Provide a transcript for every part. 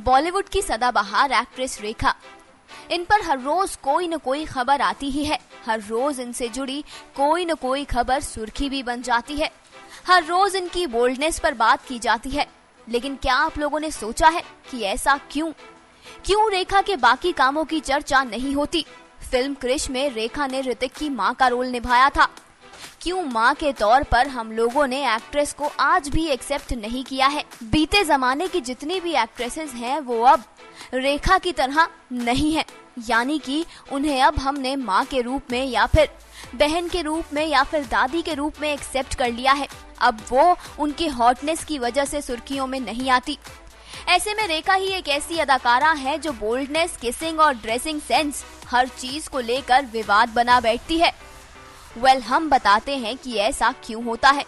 बॉलीवुड की सदाबहार एक्ट्रेस रेखा, इन पर हर रोज कोई न कोई खबर आती ही है। हर रोज इनसे जुड़ी कोई न कोई खबर सुर्खी भी बन जाती है। हर रोज इनकी बोल्डनेस पर बात की जाती है। लेकिन क्या आप लोगों ने सोचा है कि ऐसा क्यों रेखा के बाकी कामों की चर्चा नहीं होती? फिल्म क्रिश में रेखा ने ऋतिक की मां का रोल निभाया था। क्यों मां के तौर पर हम लोगों ने एक्ट्रेस को आज भी एक्सेप्ट नहीं किया है? बीते जमाने की जितनी भी एक्ट्रेसेस हैं वो अब रेखा की तरह नहीं है, यानी कि उन्हें अब हमने मां के रूप में या फिर बहन के रूप में या फिर दादी के रूप में एक्सेप्ट कर लिया है। अब वो उनकी हॉटनेस की वजह से सुर्खियों में नहीं आती। ऐसे में रेखा ही एक ऐसी अदाकारा है जो बोल्डनेस, किसिंग और ड्रेसिंग सेंस हर चीज को लेकर विवाद बना बैठती है। हम बताते हैं कि ऐसा क्यों होता है।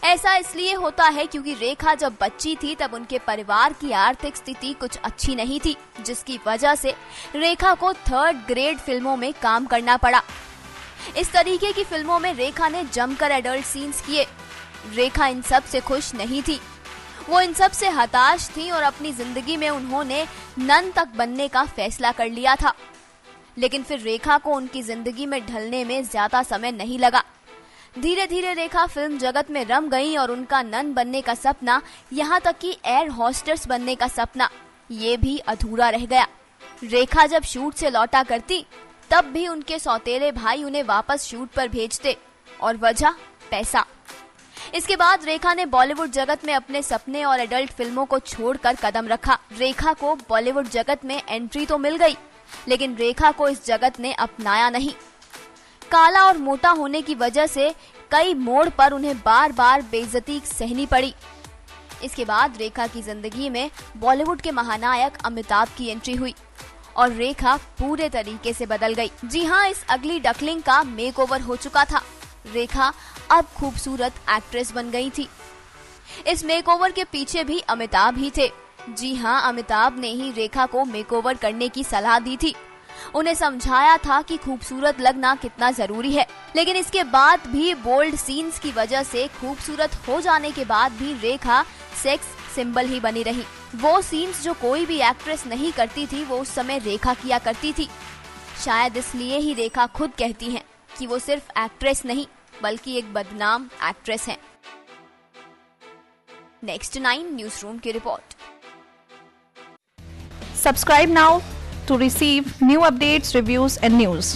ऐसा इसलिए होता है क्योंकि रेखा जब बच्ची थी तब उनके परिवार की आर्थिक स्थिति कुछ अच्छी नहीं थी, जिसकी वजह से रेखा को 3rd ग्रेड फिल्मों में काम करना पड़ा। इस तरीके की फिल्मों में रेखा ने जमकर एडल्ट सीन्स किए। रेखा इन सब से खुश नहीं थी, वो इन सब से हताश थी और अपनी जिंदगी में उन्होंने नन तक बनने का फैसला कर लिया था। लेकिन फिर रेखा को उनकी जिंदगी में ढलने में ज्यादा समय नहीं लगा। धीरे धीरे रेखा फिल्म जगत में रम गई और उनका नन बनने का सपना, यहाँ तक कि एयर होस्टेस बनने का सपना, ये भी अधूरा रह गया। रेखा जब शूट से लौटा करती तब भी उनके सौतेले भाई उन्हें वापस शूट पर भेजते, और वजह पैसा। इसके बाद रेखा ने बॉलीवुड जगत में अपने सपने और एडल्ट फिल्मों को छोड़कर कदम रखा। रेखा को बॉलीवुड जगत में एंट्री तो मिल गई, लेकिन रेखा को इस जगत ने अपनाया नहीं। काला और मोटा होने की वजह से कई मोड़ पर उन्हें बार बार बेइज्जती सहनी पड़ी। इसके बाद रेखा की जिंदगी में बॉलीवुड के महानायक अमिताभ की एंट्री हुई और रेखा पूरे तरीके से बदल गई। जी हाँ, इस अगली डकलिंग का मेकओवर हो चुका था। रेखा अब खूबसूरत एक्ट्रेस बन गई थी। इस मेकओवर के पीछे भी अमिताभ ही थे। जी हाँ, अमिताभ ने ही रेखा को मेकओवर करने की सलाह दी थी। उन्हें समझाया था कि खूबसूरत लगना कितना जरूरी है। लेकिन इसके बाद भी बोल्ड सीन्स की वजह से खूबसूरत हो जाने के बाद भी रेखा सेक्स सिंबल ही बनी रही। वो सीन्स जो कोई भी एक्ट्रेस नहीं करती थी वो उस समय रेखा किया करती थी। शायद इसलिए ही रेखा खुद कहती हैं कि वो सिर्फ एक्ट्रेस नहीं बल्कि एक बदनाम एक्ट्रेस हैं। नेक्स्ट 9 न्यूज रूम की report. Subscribe now to receive new updates, reviews and news.